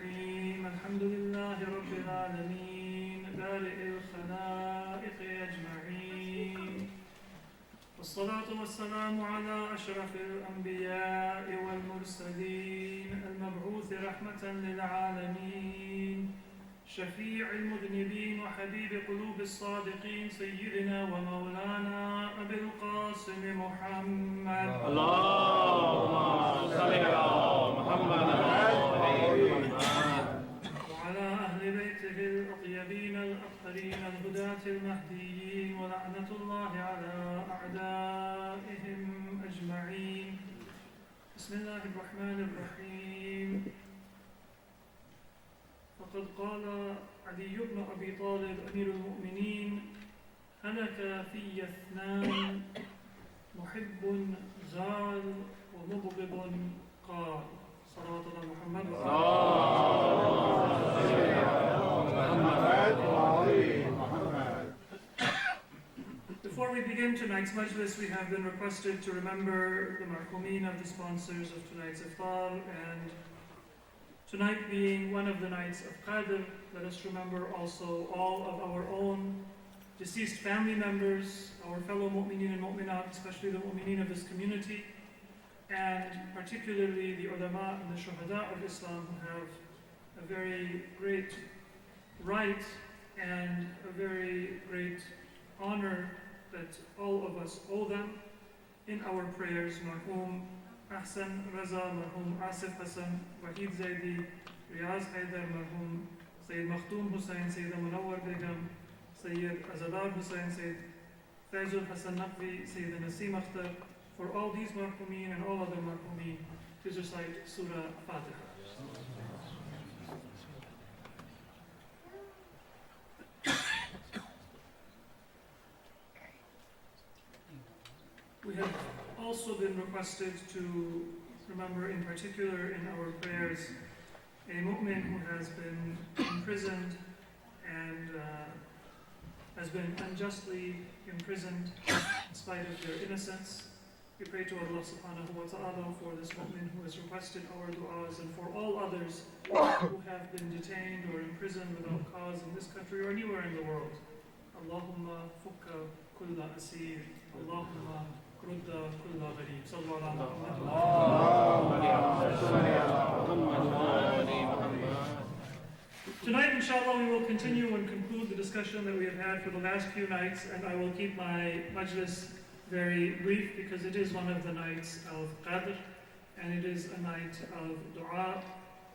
الرحيم الحمد لله رب العالمين بارئ الخلائق أجمعين والصلاة والسلام على أشرف الأنبياء والمرسلين المبعوث رحمة للعالمين شفيع المذنبين وحبيب قلوب الصادقين سيدنا ومولانا أبي القاسم محمد اللهم صل على محمد وعلى أهل بيته الأطيبين الأطهرين الهداة المهديين ولعنة الله على أعدائهم أجمعين. بسم الله الرحمن الرحيم. فقد قال علي بن أبي طالب أمير المؤمنين: هلك في اثنان، محب زال ومبغض قال. صلوات الله محمد Before we begin tonight's majlis, we have been requested to remember the marhumin of the sponsors of tonight's iftar, and tonight being one of the nights of Qadr, let us remember also all of our own deceased family members, our fellow mu'mineen and mu'minat, especially the mu'mineen of this community, and particularly the ulama and the Shahadet of Islam, who have a very great right and a very great honor that all of us owe them in our prayers. Marhum Hasan Raza, Marhum Asif Hasan, Wahid Zaidi, Riyaz Haidar, Marhum Sayyid Makhtoom Hussain, Sayyida Munawwar Begum, Sayyid Azadar Hussain, Sayyid Faizul Hasan Naqvi, Sayyid Nasim Akhtar. For all these marhumeen and all other marhumeen, please recite Surah Fatiha. We have also been requested to remember in particular in our prayers a mu'min who has been imprisoned and has been unjustly imprisoned in spite of their innocence. We pray to Allah subhanahu wa ta'ala for this mu'min who has requested our du'as, and for all others who have been detained or imprisoned without cause in this country or anywhere in the world. Allahumma fukka kulla asir, Allahumma rudda kulla gharib. Sallu ala Muhammad. Tonight, inshallah, we will continue and conclude the discussion that we have had for the last few nights, and I will keep my majlis very brief because it is one of the nights of Qadr, and it is a night of dua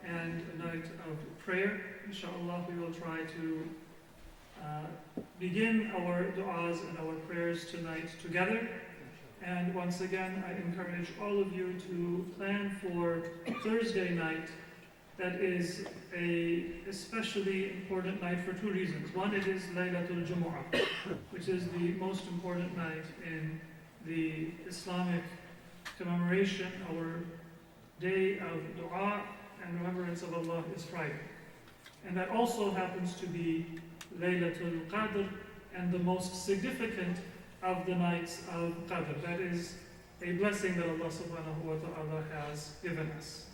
and a night of prayer. Inshallah, we will try to begin our du'as and our prayers tonight together. And once again, I encourage all of you to plan for Thursday night. That is a especially important night for two reasons. One, it is Laylatul Jumu'ah, which is the most important night in the Islamic commemoration. Our day of dua and remembrance of Allah is Friday. And that also happens to be Laylatul Qadr and the most significant of the nights of Qadr. That is a blessing that Allah subhanahu wa ta'ala has given us.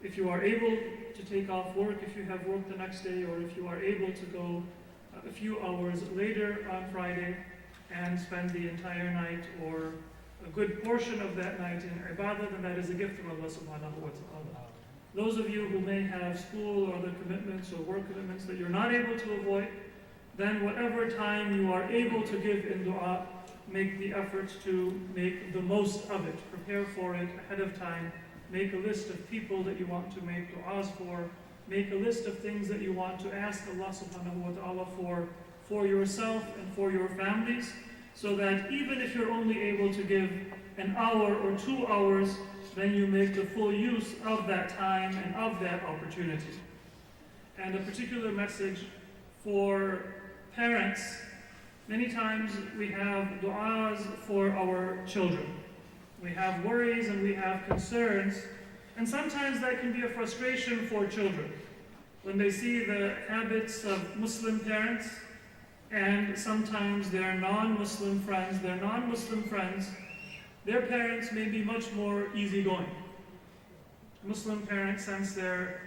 If you are able to take off work, if you have work the next day, or if you are able to go a few hours later on Friday and spend the entire night or a good portion of that night in ibadah, then that is a gift from Allah subhanahu wa ta'ala. Those of you who may have school or other commitments or work commitments that you're not able to avoid, then whatever time you are able to give in dua, make the effort to make the most of it. Prepare for it ahead of time. Make a list of people that you want to make du'as for. Make a list of things that you want to ask Allah subhanahu wa ta'ala for yourself and for your families, so that even if you're only able to give an hour or 2 hours, then you make the full use of that time and of that opportunity. And a particular message for parents. Many times we have du'as for our children. We have worries and we have concerns, and sometimes that can be a frustration for children when they see the habits of Muslim parents and sometimes their non-Muslim friends. Their parents may be much more easygoing. Muslim parents, since their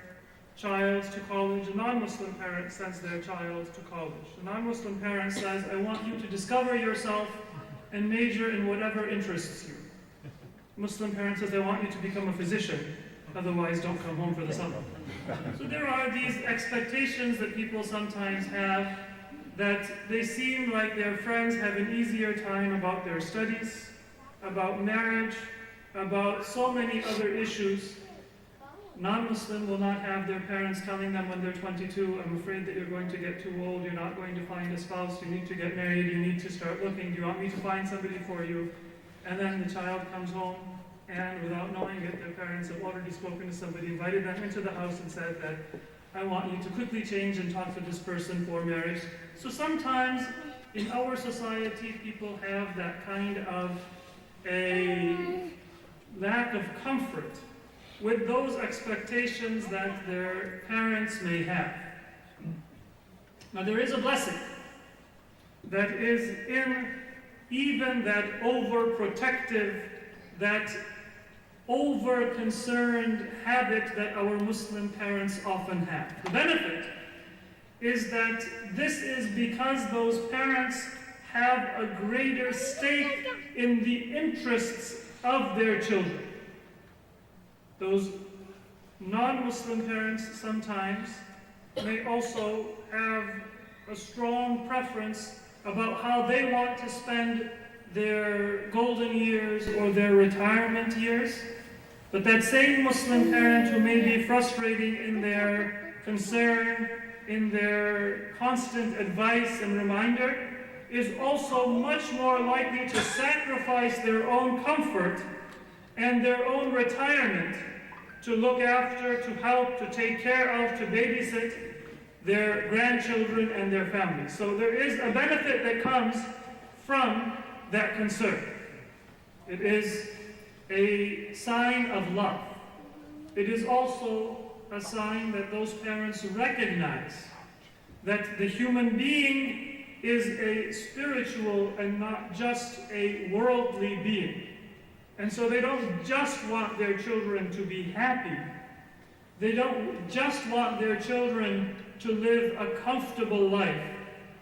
child to college, a non-Muslim parent sends their child to college. The non-Muslim parent says, I want you to discover yourself and major in whatever interests you. Muslim parent says, I want you to become a physician, otherwise don't come home for the summer. So there are these expectations that people sometimes have, that they seem like their friends have an easier time about their studies, about marriage, about so many other issues. Non-Muslim will not have their parents telling them when they're 22, I'm afraid that you're going to get too old, you're not going to find a spouse, you need to get married, you need to start looking, do you want me to find somebody for you? And then the child comes home, and without knowing it, their parents have already spoken to somebody, invited them into the house and said that, I want you to quickly change and talk to this person for marriage. So sometimes in our society, people have that kind of a lack of comfort with those expectations that their parents may have. Now there is a blessing that is in even that overprotective, that over-concerned habit that our Muslim parents often have. The benefit is that this is because those parents have a greater stake in the interests of their children. Those non-Muslim parents sometimes may also have a strong preference about how they want to spend their golden years or their retirement years. But that same Muslim parent who may be frustrating in their concern, in their constant advice and reminder, is also much more likely to sacrifice their own comfort and their own retirement to look after, to help, to take care of, to babysit their grandchildren and their families. So there is a benefit that comes from that concern. It is a sign of love. It is also a sign that those parents recognize that the human being is a spiritual and not just a worldly being. And so they don't just want their children to be happy. They don't just want their children to live a comfortable life,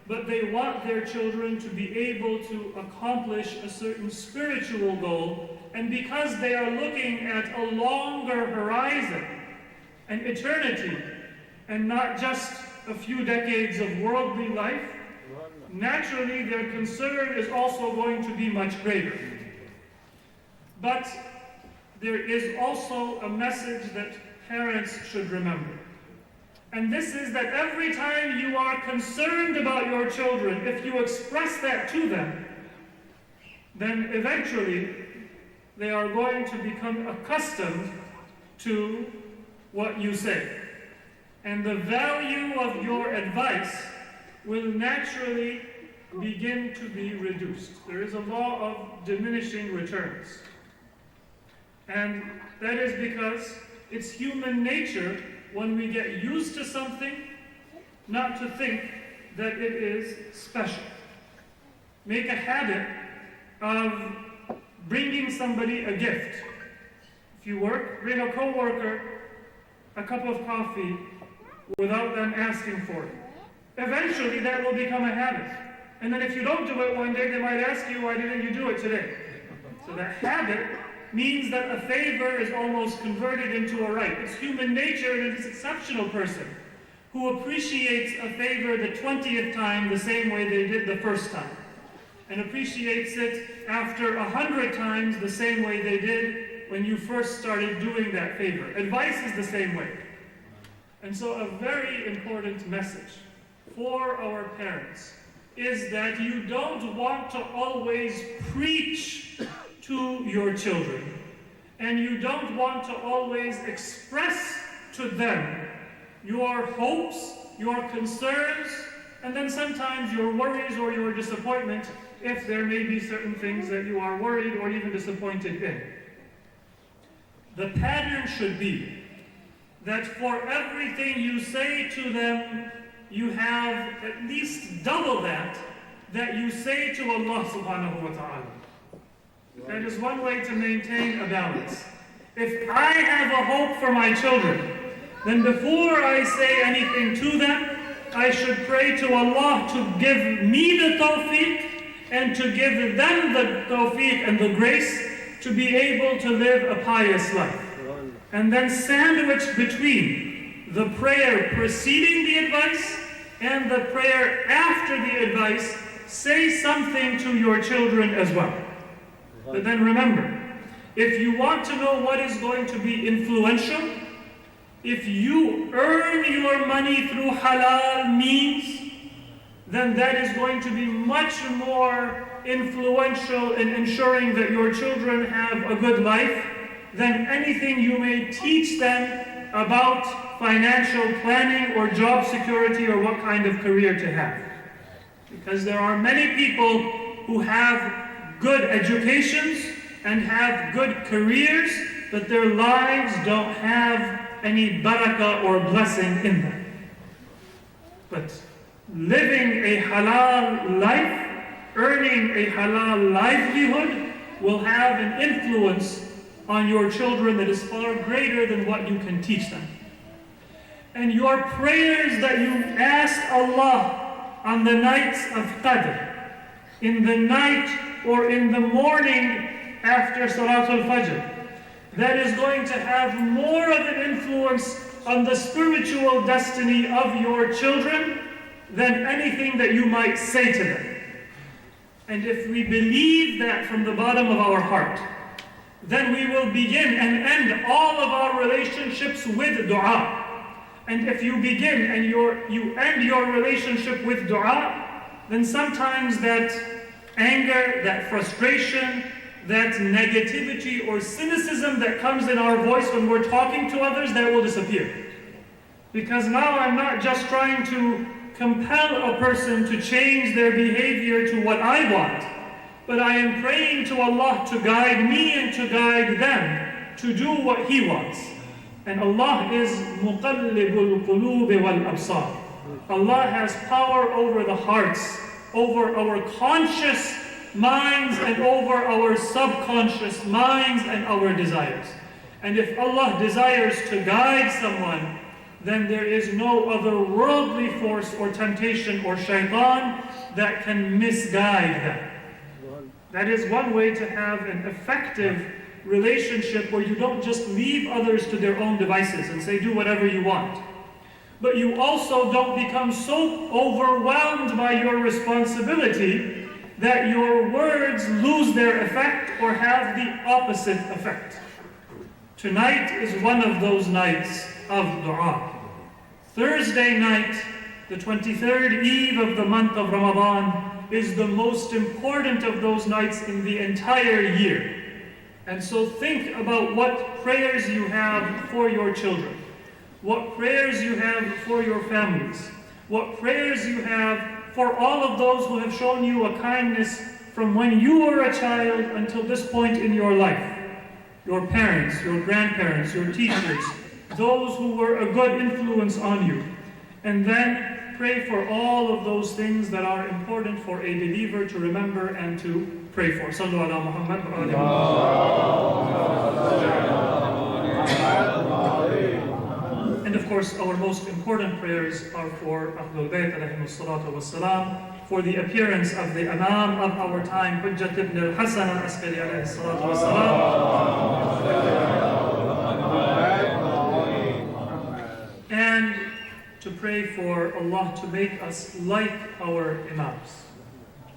but they want their children to be able to accomplish a certain spiritual goal. And because they are looking at a longer horizon, an eternity, and not just a few decades of worldly life, naturally their concern is also going to be much greater. But there is also a message that parents should remember. And this is that every time you are concerned about your children, if you express that to them, then eventually they are going to become accustomed to what you say. And the value of your advice will naturally begin to be reduced. There is a law of diminishing returns. And that is because it's human nature, when we get used to something, not to think that it is special. Make a habit of bringing somebody a gift. If you work, bring a coworker a cup of coffee without them asking for it. Eventually that will become a habit. And then if you don't do it one day, they might ask you, why didn't you do it today? So that habit means that a favor is almost converted into a right. It's human nature, and it's an exceptional person who appreciates a favor the 20th time the same way they did the first time, and appreciates it after 100 times the same way they did when you first started doing that favor. Advice is the same way. And so a very important message for our parents is that you don't want to always preach to your children, and you don't want to always express to them your hopes, your concerns, and then sometimes your worries or your disappointment if there may be certain things that you are worried or even disappointed in. The pattern should be that for everything you say to them, you have at least double that you say to Allah subhanahu wa ta'ala. That is one way to maintain a balance. If I have a hope for my children, then before I say anything to them, I should pray to Allah to give me the tawfiq and to give them the tawfiq and the grace to be able to live a pious life. And then sandwich between the prayer preceding the advice and the prayer after the advice, say something to your children as well. But then remember, if you want to know what is going to be influential, if you earn your money through halal means, then that is going to be much more influential in ensuring that your children have a good life than anything you may teach them about financial planning or job security or what kind of career to have. Because there are many people who have good educations and have good careers, but their lives don't have any barakah or blessing in them. But living a halal life, earning a halal livelihood, will have an influence on your children that is far greater than what you can teach them. And your prayers that you ask Allah on the nights of Qadr, in the night or in the morning after Salatul Fajr, that is going to have more of an influence on the spiritual destiny of your children than anything that you might say to them. And if we believe that from the bottom of our heart, then we will begin and end all of our relationships with dua. And if you begin and you end your relationship with dua, then sometimes that anger, that frustration, that negativity or cynicism that comes in our voice when we're talking to others, that will disappear. Because now I'm not just trying to compel a person to change their behavior to what I want, but I am praying to Allah to guide me and to guide them to do what He wants. And Allah is muqallibul qulub wal absar. Allah has power over the hearts, over our conscious minds and over our subconscious minds and our desires. And if Allah desires to guide someone, then there is no other worldly force or temptation or shaitan that can misguide them. That is one way to have an effective relationship where you don't just leave others to their own devices and say, do whatever you want. But you also don't become so overwhelmed by your responsibility that your words lose their effect or have the opposite effect. Tonight is one of those nights of dua. Thursday night, the 23rd Eve of the month of Ramadan, is the most important of those nights in the entire year. And so think about what prayers you have for your children, what prayers you have for your families, what prayers you have for all of those who have shown you a kindness from when you were a child until this point in your life. Your parents, your grandparents, your teachers, those who were a good influence on you. And then pray for all of those things that are important for a believer to remember and to pray for. Sallu ala Muhammad wa alihi wa sallam. And of course, our most important prayers are for Ahlul Bayt alayhimus salatu wassalam, for the appearance of the Imam of our time, Hujjat ibn al-Hasan al-Askari alayhi salatu wassalam. And to pray for Allah to make us like our Imams.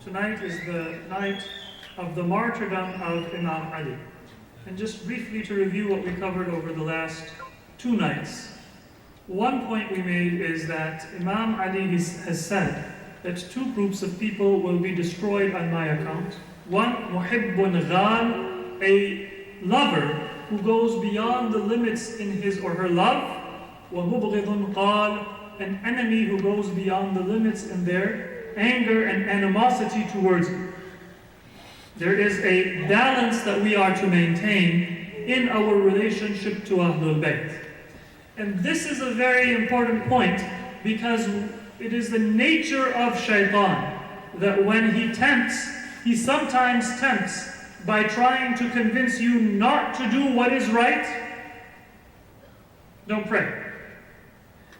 Tonight is the night of the martyrdom of Imam Ali. And just briefly to review what we covered over the last 2 nights. One point we made is that Imam Ali has said that 2 groups of people will be destroyed on my account. One, muhibbun ghal, a lover who goes beyond the limits in his or her love. وَمُبْغِضٌ قَالَ, an enemy who goes beyond the limits in their anger and animosity towards you. There is a balance that we are to maintain in our relationship to Ahlul Bayt. And this is a very important point because it is the nature of shaitan that when he tempts, he sometimes tempts by trying to convince you not to do what is right. Don't pray.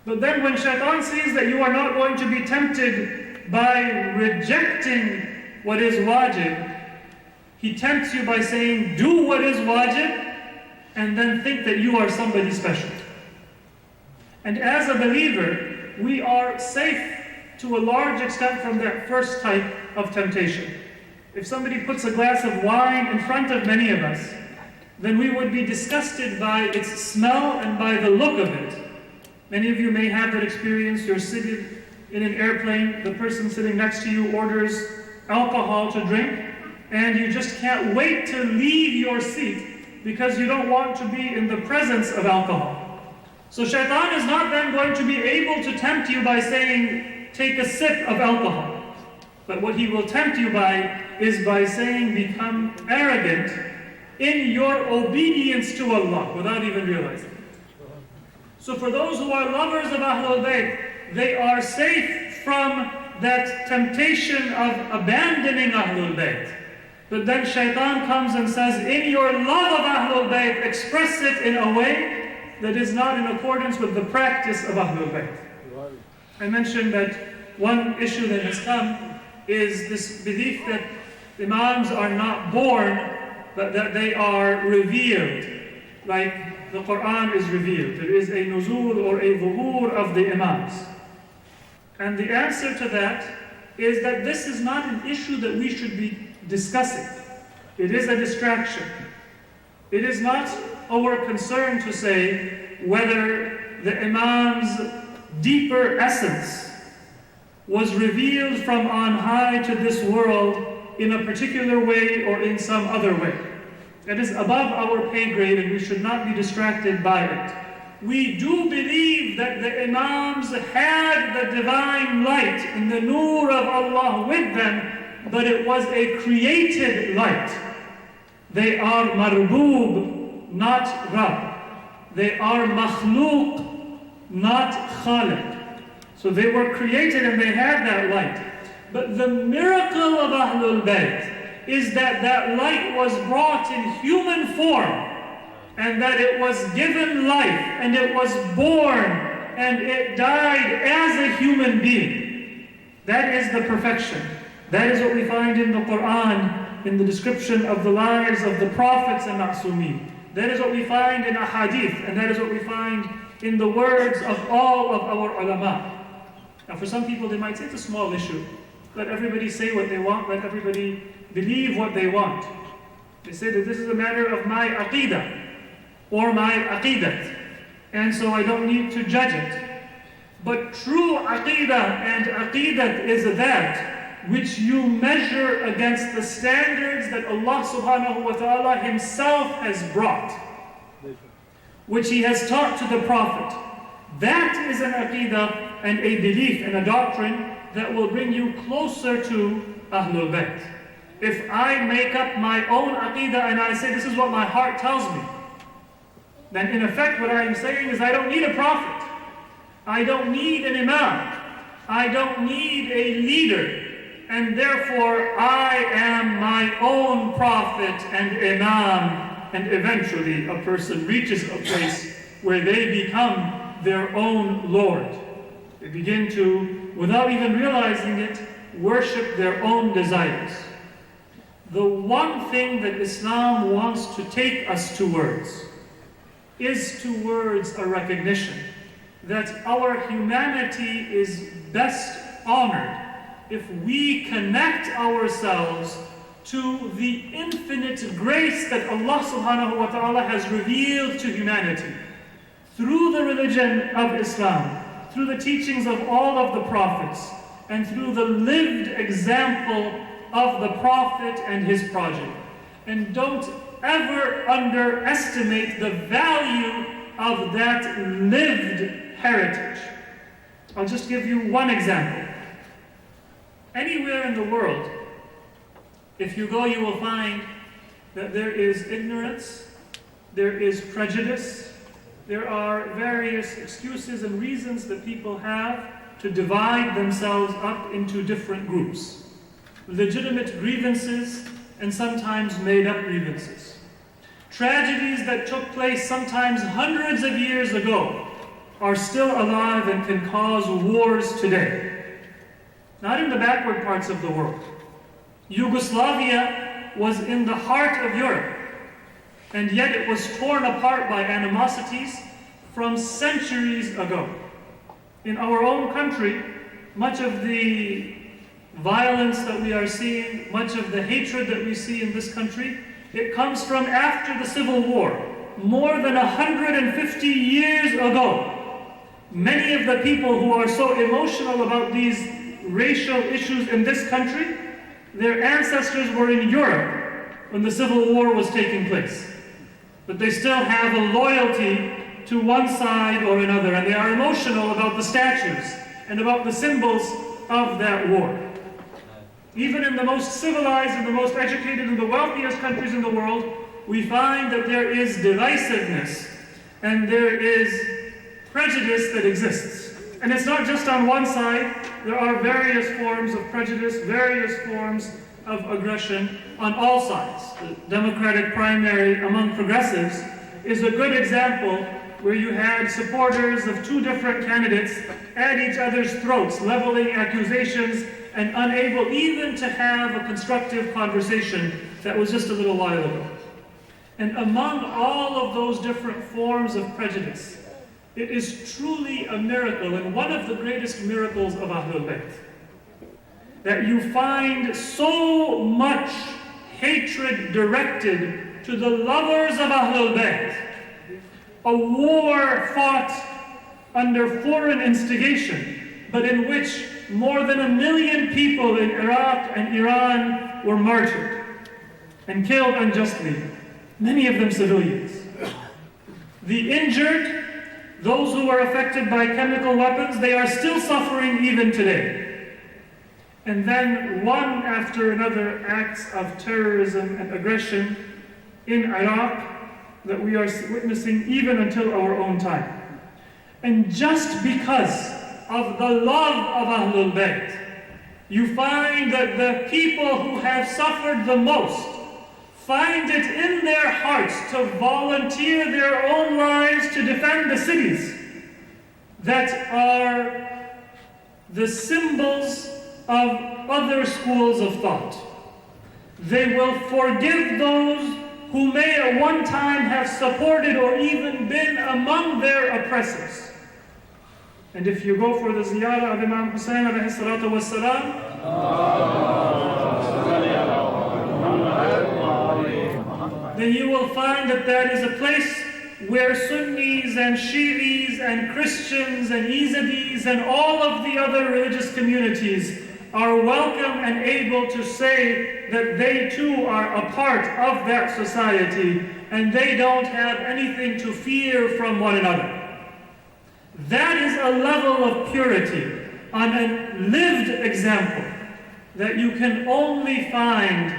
But then when shaitan sees that you are not going to be tempted by rejecting what is wajib, he tempts you by saying, do what is wajib, and then think that you are somebody special. And as a believer, we are safe to a large extent from that first type of temptation. If somebody puts a glass of wine in front of many of us, then we would be disgusted by its smell and by the look of it. Many of you may have that experience. You're sitting in an airplane, the person sitting next to you orders alcohol to drink, and you just can't wait to leave your seat because you don't want to be in the presence of alcohol. So shaitan is not then going to be able to tempt you by saying, take a sip of alcohol. But what he will tempt you by is by saying, become arrogant in your obedience to Allah without even realizing it. So for those who are lovers of Ahlul Bayt, they are safe from that temptation of abandoning Ahlul Bayt. But then shaitan comes and says, in your love of Ahlul Bayt, express it in a way that is not in accordance with the practice of Ahlul Bayt. I mentioned that one issue that has come is this belief that Imams are not born, but that they are revealed, like the Quran is revealed. There is a nuzul or a zuhur of the Imams. And the answer to that is that this is not an issue that we should be discussing. It is a distraction. It is not our concern to say whether the Imam's deeper essence was revealed from on high to this world in a particular way or in some other way. It is above our pay grade and we should not be distracted by it. We do believe that the Imams had the divine light and the nur of Allah with them, but it was a created light. They are marboob, not Rabb. They are makhluq, not khaliq. So they were created and they had that light. But the miracle of Ahlul Bayt is that that light was brought in human form, and that it was given life, and it was born, and it died as a human being. That is the perfection. That is what we find in the Quran, in the description of the lives of the prophets and Ma'sumeen. That is what we find in Ahadith, and that is what we find in the words of all of our ulama. Now for some people they might say it's a small issue. Let everybody say what they want, let everybody believe what they want. They say that this is a matter of my aqidah, or my aqidat, and so I don't need to judge it. But true aqidah and aqidat is that which you measure against the standards that Allah subhanahu wa ta'ala himself has brought, which he has taught to the Prophet. That is an aqidah and a belief and a doctrine that will bring you closer to Ahlul Bayt. If I make up my own aqidah and I say this is what my heart tells me, then in effect what I am saying is I don't need a prophet. I don't need an imam. I don't need a leader. And therefore I am my own prophet and imam. And eventually a person reaches a place where they become their own Lord. They begin to, without even realizing it, worship their own desires. The one thing that Islam wants to take us towards is towards a recognition that our humanity is best honored if we connect ourselves to the infinite grace that Allah subhanahu wa ta'ala has revealed to humanity through the religion of Islam, through the teachings of all of the prophets, and through the lived example of the Prophet and his progeny. And don't ever underestimate the value of that lived heritage. I'll just give you one example. Anywhere in the world, if you go, you will find that there is ignorance, there is prejudice, there are various excuses and reasons that people have to divide themselves up into different groups. Legitimate grievances and sometimes made-up grievances. Tragedies that took place sometimes hundreds of years ago are still alive and can cause wars today. Not in the backward parts of the world. Yugoslavia was in the heart of Europe, and yet it was torn apart by animosities from centuries ago. In our own country, much of the violence that we are seeing, much of the hatred that we see in this country, it comes from after the Civil War, more than 150 years ago. Many of the people who are so emotional about these racial issues in this country, their ancestors were in Europe when the Civil War was taking place. But they still have a loyalty to one side or another, and they are emotional about the statues and about the symbols of that war. Even in the most civilized and the most educated and the wealthiest countries in the world, we find that there is divisiveness and there is prejudice that exists. And it's not just on one side. There are various forms of prejudice, various forms of aggression on all sides. The Democratic primary among progressives is a good example where you had supporters of two different candidates at each other's throats, leveling accusations and unable even to have a constructive conversation that was just a little while ago. And among all of those different forms of prejudice, it is truly a miracle, and one of the greatest miracles of Ahlul Bayt, that you find so much hatred directed to the lovers of Ahlul Bayt. A war fought under foreign instigation, but in which more than 1 million people in Iraq and Iran were martyred and killed unjustly, many of them civilians. The injured, those who were affected by chemical weapons, they are still suffering even today. And then one after another acts of terrorism and aggression in Iraq that we are witnessing even until our own time. And just because of the love of Ahlul Bayt, you find that the people who have suffered the most find it in their hearts to volunteer their own lives to defend the cities that are the symbols of other schools of thought. They will forgive those who may at one time have supported or even been among their oppressors. And if you go for the ziyarah of Imam Hasan alayhi salatu wassalam, then you will find that that is a place where Sunnis and Shi'is and Christians and Yazidis and all of the other religious communities are welcome and able to say that they too are a part of that society and they don't have anything to fear from one another. That is a level of purity on a lived example that you can only find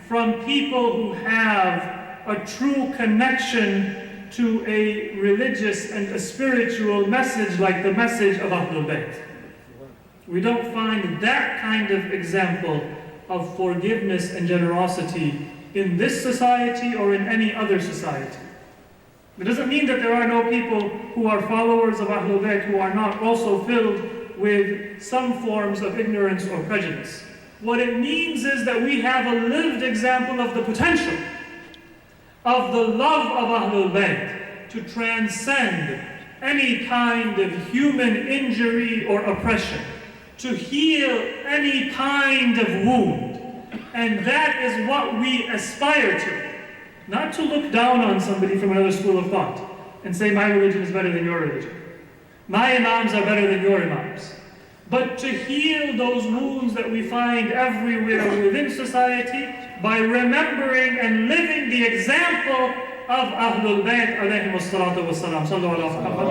from people who have a true connection to a religious and a spiritual message like the message of Ahlul Bayt. We don't find that kind of example of forgiveness and generosity in this society or in any other society. It doesn't mean that there are no people who are followers of Ahlul Bayt who are not also filled with some forms of ignorance or prejudice. What it means is that we have a lived example of the potential of the love of Ahlul Bayt to transcend any kind of human injury or oppression, to heal any kind of wound. And that is what we aspire to. Not to look down on somebody from another school of thought and say my religion is better than your religion. My imams are better than your imams. But to heal those wounds that we find everywhere within society by remembering and living the example of Ahlul Bayt alayhi wassalatu wassalam. Sallu ala Muhammad.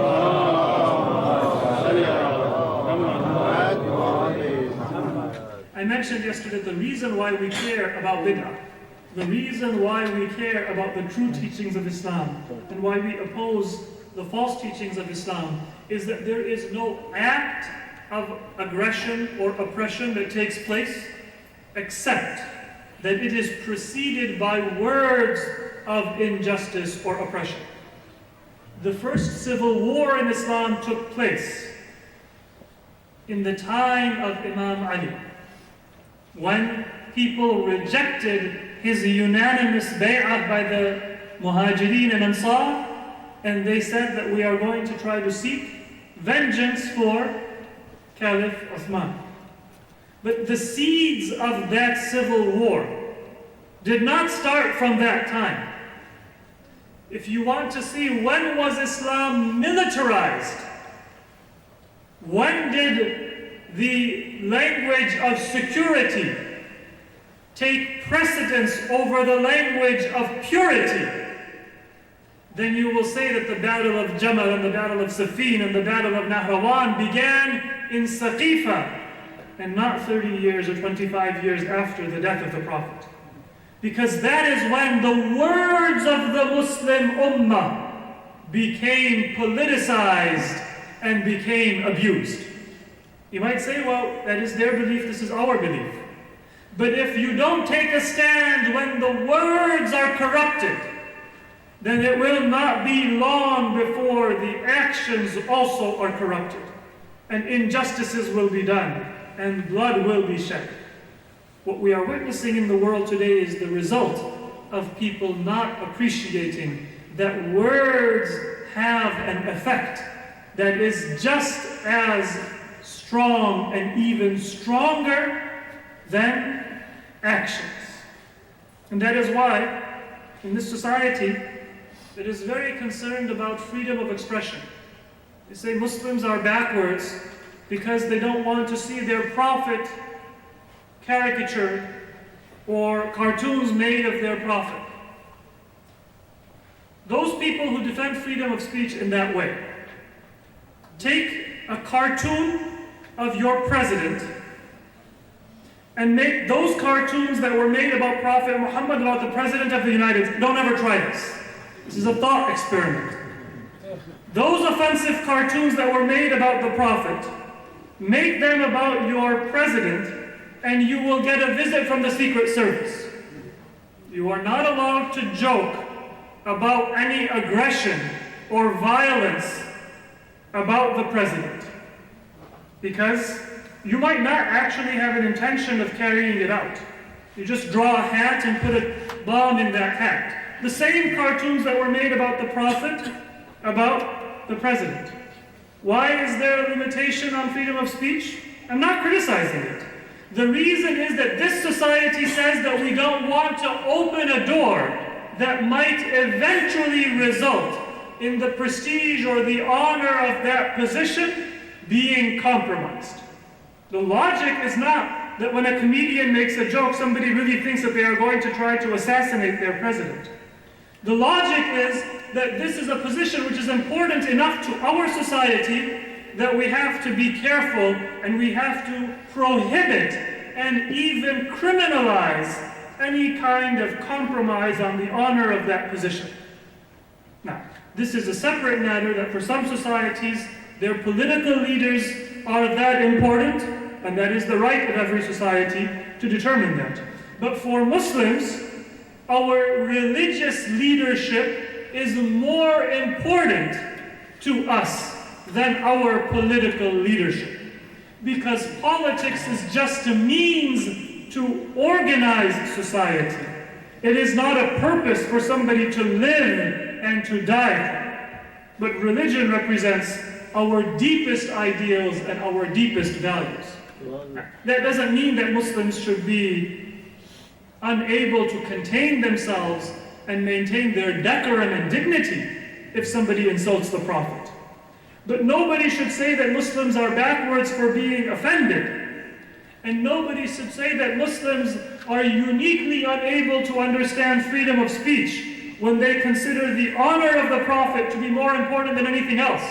I mentioned yesterday the reason why we care about bid'ah, the reason why we care about the true teachings of Islam and why we oppose the false teachings of Islam is that there is no act of aggression or oppression that takes place except that it is preceded by words of injustice or oppression. The first civil war in Islam took place in the time of Imam Ali, when people rejected his unanimous bay'ah by the Muhajirin and Ansar, and they said that we are going to try to seek vengeance for Caliph Uthman. But the seeds of that civil war did not start from that time. If you want to see when was Islam militarized, when did the language of security take precedence over the language of purity, then you will say that the battle of Jamal and the battle of Safin and the battle of Nahrawan began in Saqifa and not 30 years or 25 years after the death of the Prophet. Because that is when the words of the Muslim Ummah became politicized and became abused. You might say, well, that is their belief, this is our belief. But if you don't take a stand when the words are corrupted, then it will not be long before the actions also are corrupted. And injustices will be done, and blood will be shed. What we are witnessing in the world today is the result of people not appreciating that words have an effect that is just as strong and even stronger than actions. And that is why, in this society that is very concerned about freedom of expression, they say Muslims are backwards because they don't want to see their prophet caricatured or cartoons made of their prophet. Those people who defend freedom of speech in that way, take a cartoon of your president and make those cartoons that were made about Prophet Muhammad, about the President of the United States. Don't ever try this. This is a thought experiment. Those offensive cartoons that were made about the Prophet, make them about your president, and you will get a visit from the Secret Service. You are not allowed to joke about any aggression or violence about the president, because you might not actually have an intention of carrying it out. You just draw a hat and put a bomb in that hat. The same cartoons that were made about the Prophet, about the president. Why is there a limitation on freedom of speech? I'm not criticizing it. The reason is that this society says that we don't want to open a door that might eventually result in the prestige or the honor of that position being compromised. The logic is not that when a comedian makes a joke, somebody really thinks that they are going to try to assassinate their president. The logic is that this is a position which is important enough to our society that we have to be careful and we have to prohibit and even criminalize any kind of compromise on the honor of that position. Now, this is a separate matter that for some societies, their political leaders are that important, and that is the right of every society to determine that. But for Muslims, our religious leadership is more important to us than our political leadership. Because politics is just a means to organize society. It is not a purpose for somebody to live and to die. But religion represents our deepest ideals and our deepest values. That doesn't mean that Muslims should be unable to contain themselves and maintain their decorum and dignity if somebody insults the Prophet. But nobody should say that Muslims are backwards for being offended. And nobody should say that Muslims are uniquely unable to understand freedom of speech when they consider the honor of the Prophet to be more important than anything else.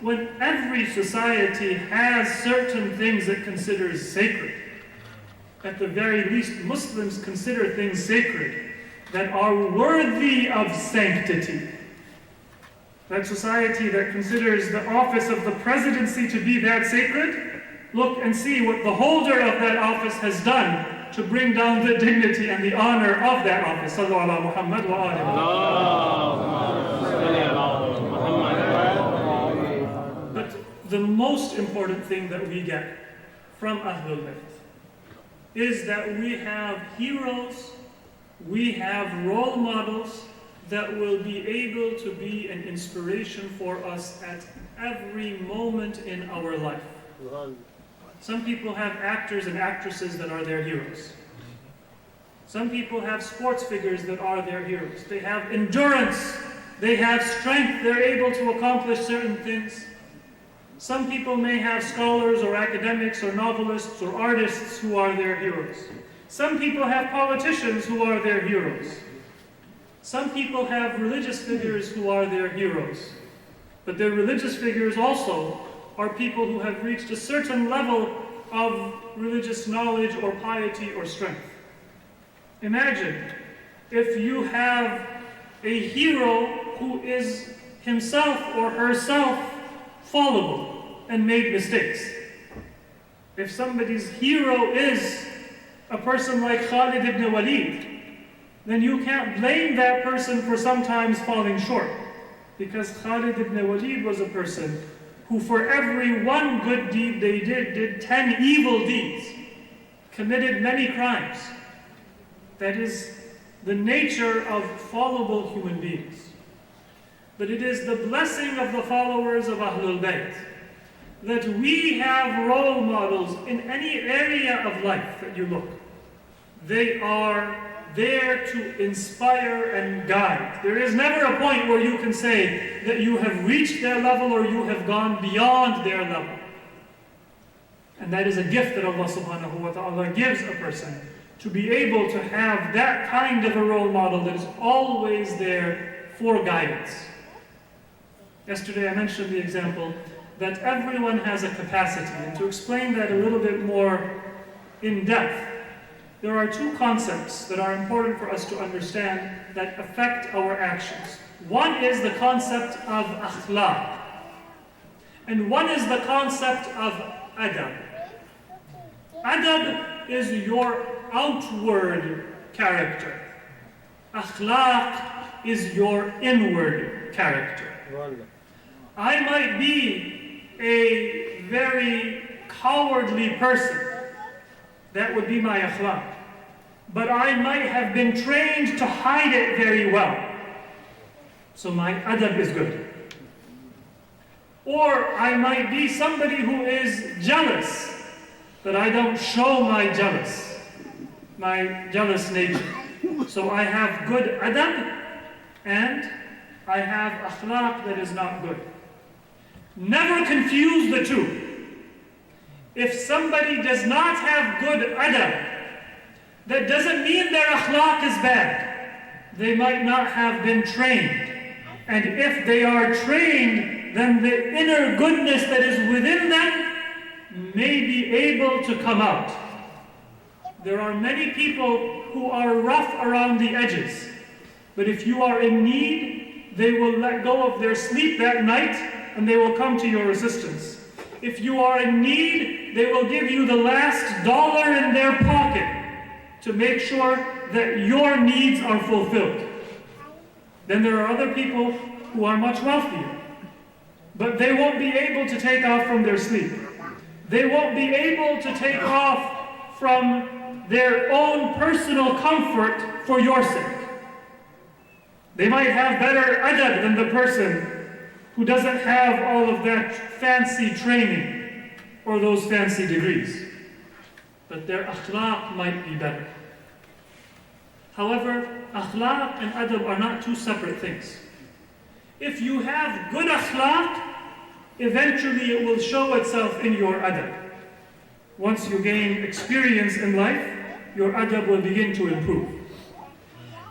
When every society has certain things it considers sacred. At the very least, Muslims consider things sacred that are worthy of sanctity. That society that considers the office of the presidency to be that sacred, look and see what the holder of that office has done to bring down the dignity and the honor of that office. Sallu ala Muhammad wa alihi. the most important thing that we get from Ahlul Bayt is that we have heroes, we have role models that will be able to be an inspiration for us at every moment in our life. Some people have actors and actresses that are their heroes. Some people have sports figures that are their heroes. They have endurance, they have strength, they're able to accomplish certain things. Some people may have scholars or academics or novelists or artists who are their heroes. Some people have politicians who are their heroes. Some people have religious figures who are their heroes. But their religious figures also are people who have reached a certain level of religious knowledge or piety or strength. Imagine if you have a hero who is himself or herself fallible and made mistakes. If somebody's hero is a person like Khalid ibn Walid, then you can't blame that person for sometimes falling short. Because Khalid ibn Walid was a person who for every one good deed they did 10 evil deeds, committed many crimes. That is the nature of fallible human beings. But it is the blessing of the followers of Ahlul Bayt that we have role models in any area of life that you look. They are there to inspire and guide. There is never a point where you can say that you have reached their level or you have gone beyond their level. And that is a gift that Allah subhanahu wa ta'ala gives a person, to be able to have that kind of a role model that is always there for guidance. Yesterday I mentioned the example that everyone has a capacity, and to explain that a little bit more in depth, there are two concepts that are important for us to understand that affect our actions. One is the concept of akhlaq, and one is the concept of adab. Adab is your outward character. Akhlaq is your inward character. I might be a very cowardly person. That would be my akhlaq. But I might have been trained to hide it very well. So my adab is good. Or I might be somebody who is jealous, but I don't show my jealous nature. So I have good adab, and I have akhlaq that is not good. Never confuse the two. If somebody does not have good adab, that doesn't mean their akhlaq is bad. They might not have been trained. And if they are trained, then the inner goodness that is within them may be able to come out. There are many people who are rough around the edges, but if you are in need, they will let go of their sleep that night and they will come to your assistance. If you are in need, they will give you the last dollar in their pocket to make sure that your needs are fulfilled. Then there are other people who are much wealthier, but they won't be able to take off from their sleep. They won't be able to take off from their own personal comfort for your sake. They might have better adab than the person who doesn't have all of that fancy training or those fancy degrees. But their akhlaq might be better. However, akhlaq and adab are not two separate things. If you have good akhlaq, eventually it will show itself in your adab. Once you gain experience in life, your adab will begin to improve.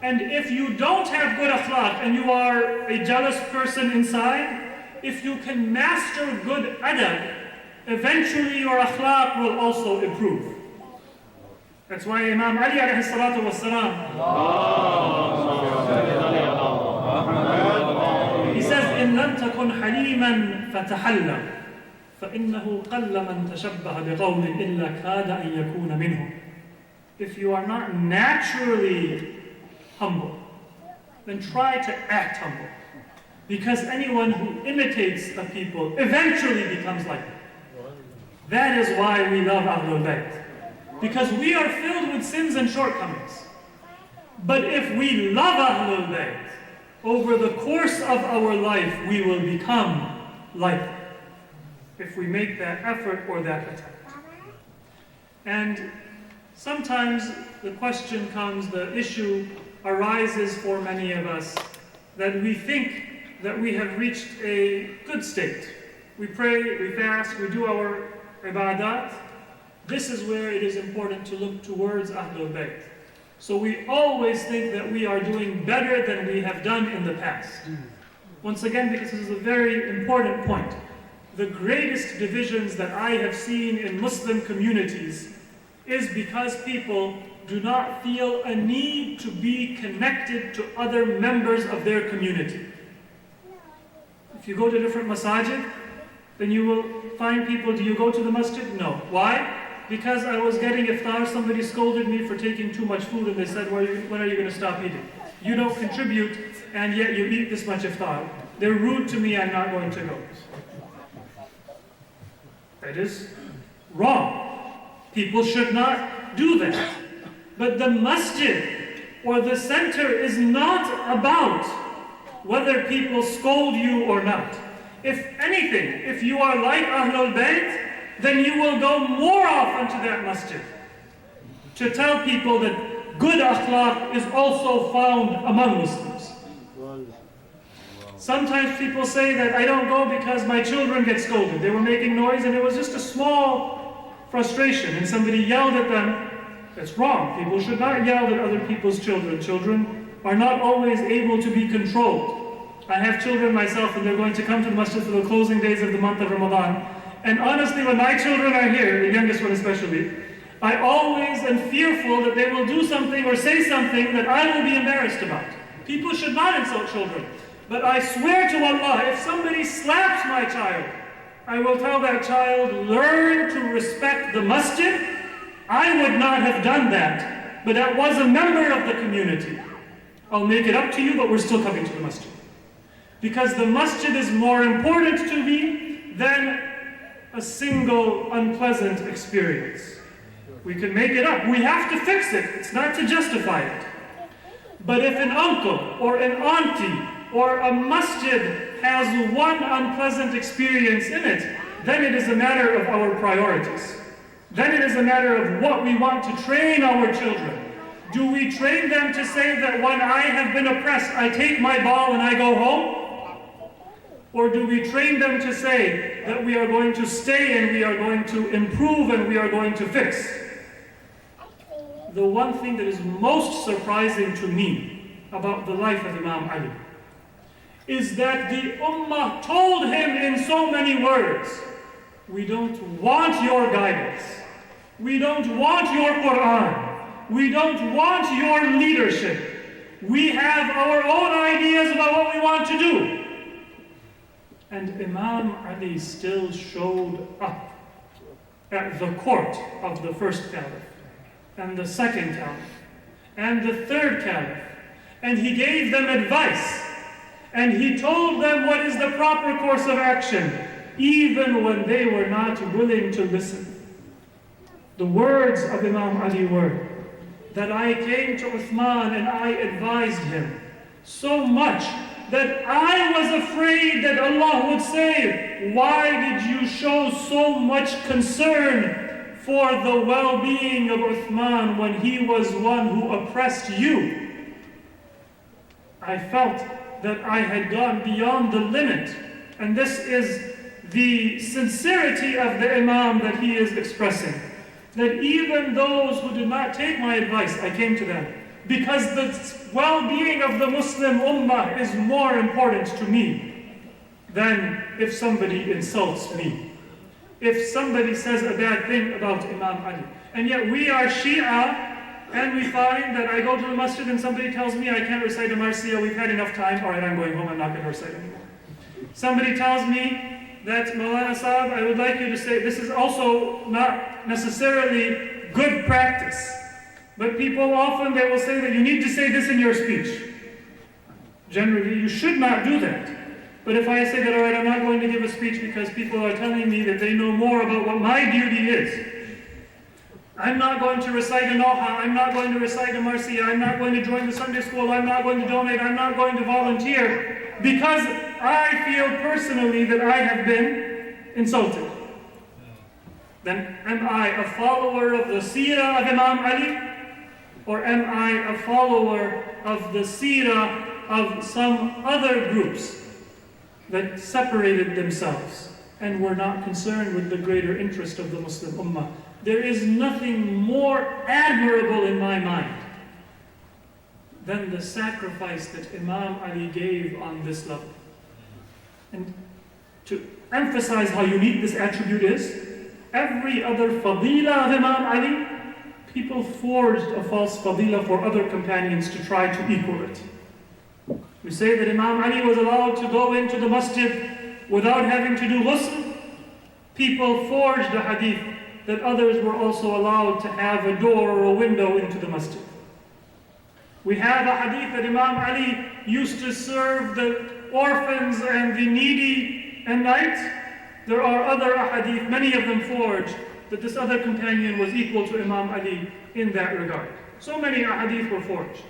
And if you don't have good akhlaq and you are a jealous person inside, if you can master good adab, eventually your akhlaq will also improve. That's why Imam Ali alayhi salatu wassalam, he says, إِن لَمْ تَكُنْ حَلِيمًا فَتَحَلَّمْ فَإِنَّهُ قَلَّ مَنْ تَشَبَّهَ بِقَوْمٍ إِلَّا كَادَ أَن يَكُونَ مِنْهُمْ. If you are not naturally humble, then try to act humble. Because anyone who imitates a people eventually becomes like them. That is why we love Ahlul Bayt. Because we are filled with sins and shortcomings. But if we love Ahlul Bayt, over the course of our life, we will become like them. If we make that effort or that attempt. And sometimes the question comes, the issue arises for many of us, that we think that we have reached a good state. We pray, we fast, we do our ibadat. This is where it is important to look towards Ahlul Bayt. So we always think that we are doing better than we have done in the past. Once again, because this is a very important point. The greatest divisions that I have seen in Muslim communities is because people do not feel a need to be connected to other members of their community. If you go to different masajid, then you will find people, do you go to the masjid? No. Why? Because I was getting iftar, somebody scolded me for taking too much food and they said, when are you going to stop eating? You don't contribute and yet you eat this much iftar. They're rude to me, I'm not going to go. That is wrong. People should not do that. But the masjid or the center is not about whether people scold you or not. If anything, if you are like Ahlul Bayt, then you will go more often to that masjid to tell people that good akhlaq is also found among Muslims. Sometimes people say that I don't go because my children get scolded. They were making noise and it was just a small frustration and somebody yelled at them. That's wrong. People should not yell at other people's children. Children are not always able to be controlled. I have children myself and they're going to come to the masjid for the closing days of the month of Ramadan. And honestly, when my children are here, the youngest one especially, I always am fearful that they will do something or say something that I will be embarrassed about. People should not insult children. But I swear to Allah, if somebody slaps my child, I will tell that child, learn to respect the masjid. I would not have done that, but that was a member of the community. I'll make it up to you, but we're still coming to the masjid. Because the masjid is more important to me than a single unpleasant experience. We can make it up. We have to fix it. It's not to justify it. But if an uncle or an auntie or a masjid has one unpleasant experience in it, then it is a matter of our priorities. Then it is a matter of what we want to train our children. Do we train them to say that when I have been oppressed, I take my ball and I go home? Or do we train them to say that we are going to stay and we are going to improve and we are going to fix? The one thing that is most surprising to me about the life of Imam Ali is that the Ummah told him in so many words, we don't want your guidance. We don't want your Quran. We don't want your leadership. We have our own ideas about what we want to do. And Imam Ali still showed up at the court of the first caliph, and the second caliph, and the third caliph, and he gave them advice, and he told them what is the proper course of action, even when they were not willing to listen. The words of Imam Ali were that I came to Uthman and I advised him so much that I was afraid that Allah would say, why did you show so much concern for the well-being of Uthman when he was one who oppressed you? I felt that I had gone beyond the limit, and this is the sincerity of the Imam that he is expressing. That even those who did not take my advice, I came to them. Because the well-being of the Muslim Ummah is more important to me than if somebody insults me. If somebody says a bad thing about Imam Ali. And yet we are Shia, and we find that I go to the masjid and somebody tells me I can't recite a Marsiya, we've had enough time, all right, I'm going home, I'm not going to recite anymore. Somebody tells me that, Maulana Sahib, I would like you to say, this is also not necessarily good practice. But people often, they will say that you need to say this in your speech. Generally, you should not do that. But if I say that, all right, I'm not going to give a speech because people are telling me that they know more about what my duty is. I'm not going to recite a Noha, I'm not going to recite a Marsiya, I'm not going to join the Sunday school, I'm not going to donate, I'm not going to volunteer, because I feel personally that I have been insulted. Then am I a follower of the seerah of Imam Ali? Or am I a follower of the seerah of some other groups that separated themselves and were not concerned with the greater interest of the Muslim Ummah? There is nothing more admirable in my mind than the sacrifice that Imam Ali gave on this level. And to emphasize how unique this attribute is, every other fadila of Imam Ali, people forged a false fadila for other companions to try to equal it. We say that Imam Ali was allowed to go into the masjid without having to do ghusl. People forged a hadith that others were also allowed to have a door or a window into the masjid. We have a hadith that Imam Ali used to serve the orphans and the needy at night. There are other ahadith, many of them forged, that this other companion was equal to Imam Ali in that regard. So many ahadith were forged.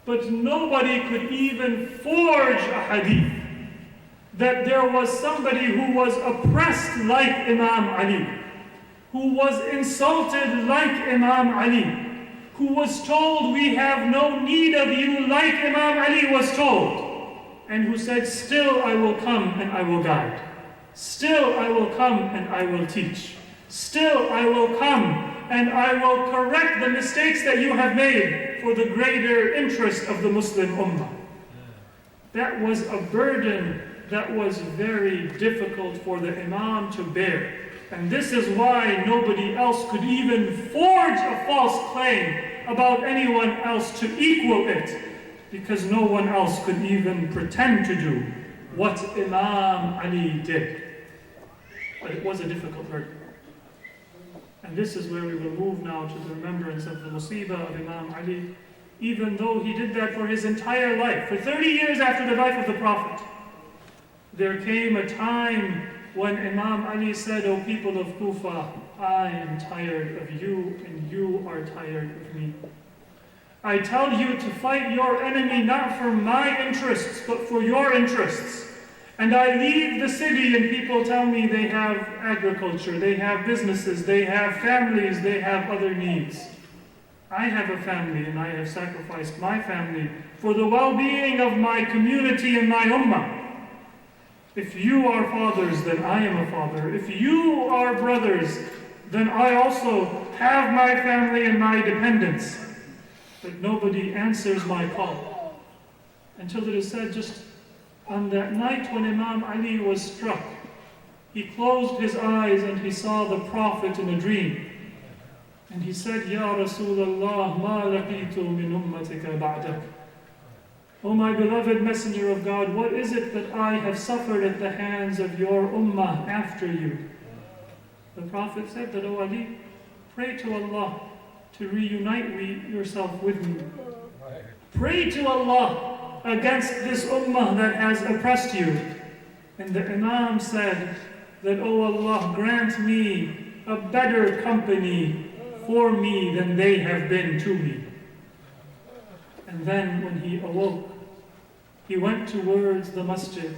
But nobody could even forge a hadith that there was somebody who was oppressed like Imam Ali, who was insulted like Imam Ali, who was told, we have no need of you, like Imam Ali was told, and who said, still I will come and I will guide. Still I will come and I will teach. Still I will come and I will correct the mistakes that you have made for the greater interest of the Muslim Ummah. That was a burden that was very difficult for the Imam to bear. And this is why nobody else could even forge a false claim about anyone else to equal it, because no one else could even pretend to do what Imam Ali did. But it was a difficult burden. And this is where we will move now to the remembrance of the musibah of Imam Ali. Even though he did that for his entire life, for 30 years after the life of the Prophet, there came a time when Imam Ali said, O people of Kufa, I am tired of you and you are tired of me. I tell you to fight your enemy not for my interests, but for your interests. And I leave the city and people tell me they have agriculture, they have businesses, they have families, they have other needs. I have a family and I have sacrificed my family for the well-being of my community and my ummah. If you are fathers, then I am a father. If you are brothers, then I also have my family and my dependents. But nobody answers my call. Until it is said, just on that night when Imam Ali was struck, he closed his eyes and he saw the Prophet in a dream. And he said, Ya Rasulullah, ma laqitu min ummatika ba'dak. O my beloved Messenger of God, what is it that I have suffered at the hands of your ummah after you? The Prophet said that, O Ali, pray to Allah to reunite yourself with me. Pray to Allah against this ummah that has oppressed you. And the Imam said that, O Allah, grant me a better company for me than they have been to me. And then when he awoke, he went towards the masjid,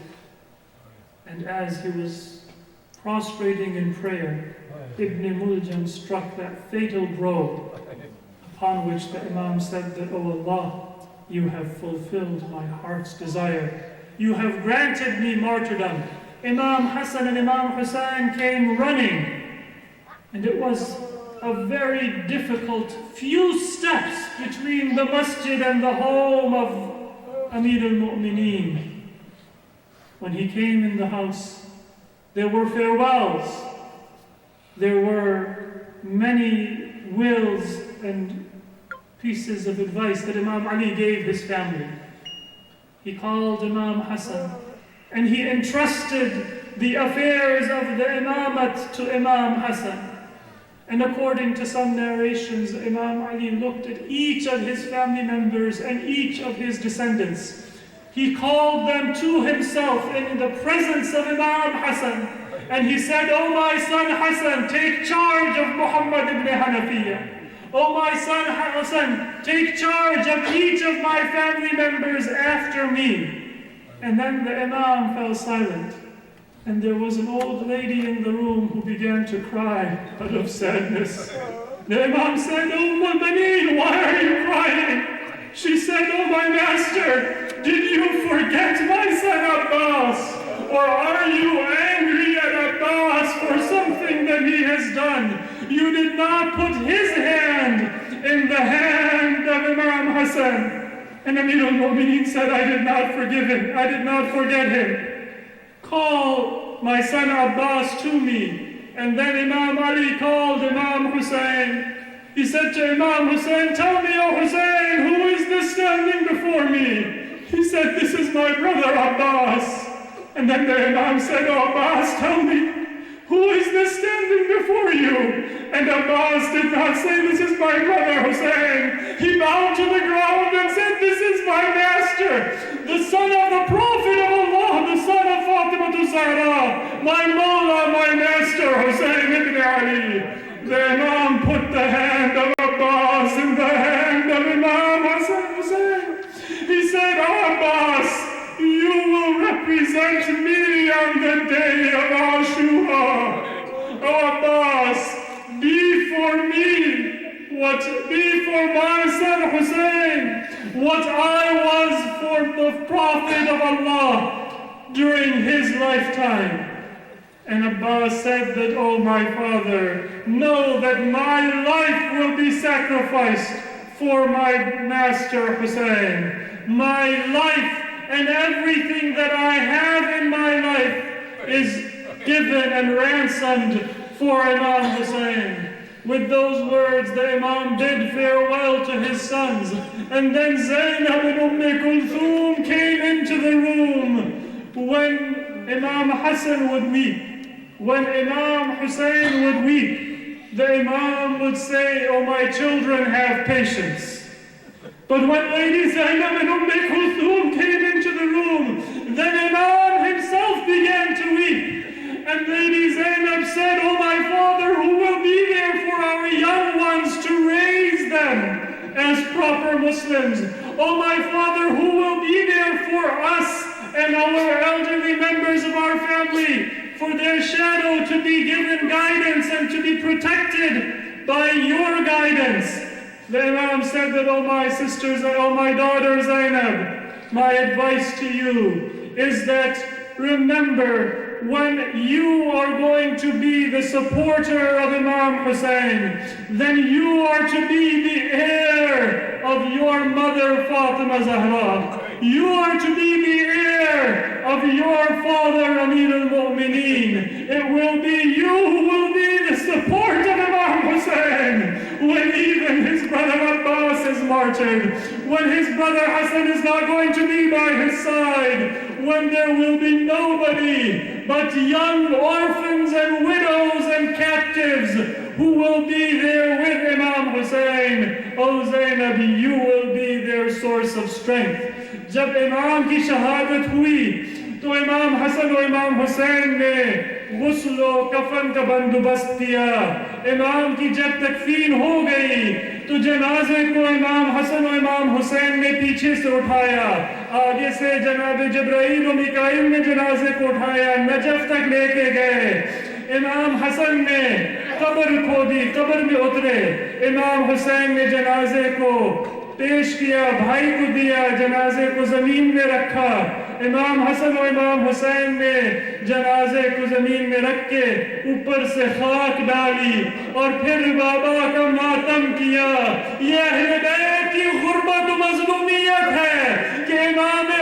and as he was prostrating in prayer, Ibn Muljam struck that fatal blow, upon which the Imam said that, O Allah, you have fulfilled my heart's desire. You have granted me martyrdom. Imam Hasan and Imam Hasan came running, and it was a very difficult few steps between the masjid and the home of Amir al-Mu'mineen. When he came in the house, there were farewells. There were many wills and pieces of advice that Imam Ali gave his family. He called Imam Hasan and he entrusted the affairs of the imamat to Imam Hasan. And according to some narrations, Imam Ali looked at each of his family members and each of his descendants. he called them to himself in the presence of Imam Hasan, and he said, "O my son Hasan, take charge of Muhammad ibn Hanafiya. O my son Hasan, take charge of each of my family members after me." And then the Imam fell silent, and there was an old lady in the room who began to cry out of sadness. The Imam said, "Oh my Baneen, why are you crying?" She said, "Oh my master, did you forget my son Abbas? Or are you angry at Abbas for something that he has done? You did not put his hand in the hand of Imam Hasan." And Amir al-Mu'mineen said, "I did not forgive him. I did not forget him. Call my son Abbas to me." And then Imam Ali called Imam Hussein. He said to Imam Hussein, "Tell me, O Hussein, who is this standing before me?" He said, "This is my brother Abbas." And then the Imam said, "Oh Abbas, tell me, who is this standing before you?" And Abbas did not say, "This is my brother Hussein." He bowed to the ground and said, "This is my master, the son of the Prophet of Allah, the son of Fatima to Zahra, my Mawla, my master, Hussein ibn Ali." The Imam put the hand of Abbas in the hand of Imam Hussein. He said, "Oh Abbas, you will represent me on the day of Ashura. Oh Abbas, be for my son Hussein what I was for the Prophet of Allah during his lifetime." And Abbas said that, "Oh my father, know that my life will be sacrificed for my master Hussein. My life and everything that I have in my life is given and ransomed for Imam Hussein." With those words, the Imam bid farewell to his sons. And then Zainab and Kulthum came into the room. When Imam Hasan would weep, when Imam Hussein would weep, the Imam would say, "Oh my children, have patience." But when Lady Zainab and Kulthum came into the room, then Imam himself began to weep. And Lady Zainab said, "Oh my father, who will be there for our young ones to raise them as proper Muslims? Oh my father, who will be there for us and our elderly members of our family, for their shadow to be given guidance and to be protected by your guidance?" The Imam said that, "Oh my sisters, oh my daughter Zainab, my advice to you is that remember, when you are going to be the supporter of Imam Hussein, then you are to be the heir of your mother Fatima Zahra. You are to be the heir of your father Amir al-Mu'mineen. It will be you who will be the support of Imam Hussein when even his brother Abbas is martyred, when his brother Hasan is not going to be by his side, when there will be nobody but young orphans and widows and captives who will be there with Imam Hussein. O Zainab, you will be their source of strength." जब इमाम की शहादत हुई तो इमाम हसन और इमाम हुसैन ने गुस्ल और कफन का बंदोबस्त किया। इमाम की जब तकफीन हो गई तो जनाजे को इमाम हसन और इमाम हुसैन ने पीछे से उठाया, आगे से जनाब जिब्राइल और मिकाइल ने जनाजे को उठाया, नजफ तक लेके गए। इमाम हसन ने कब्र खोदी, कब्र में उतरे। इमाम हुसैन ने जनाजे को पेश किया, भाई को दिया, जनाजे को जमीन में रखा। इमाम हसन और इमाम हुसैन ने जनाजे को जमीन में रख के ऊपर से खाक डाली और फिर बाबा का मातम किया। यह अहले बैत की गुर्बत मज़लूमियत है कि इमाम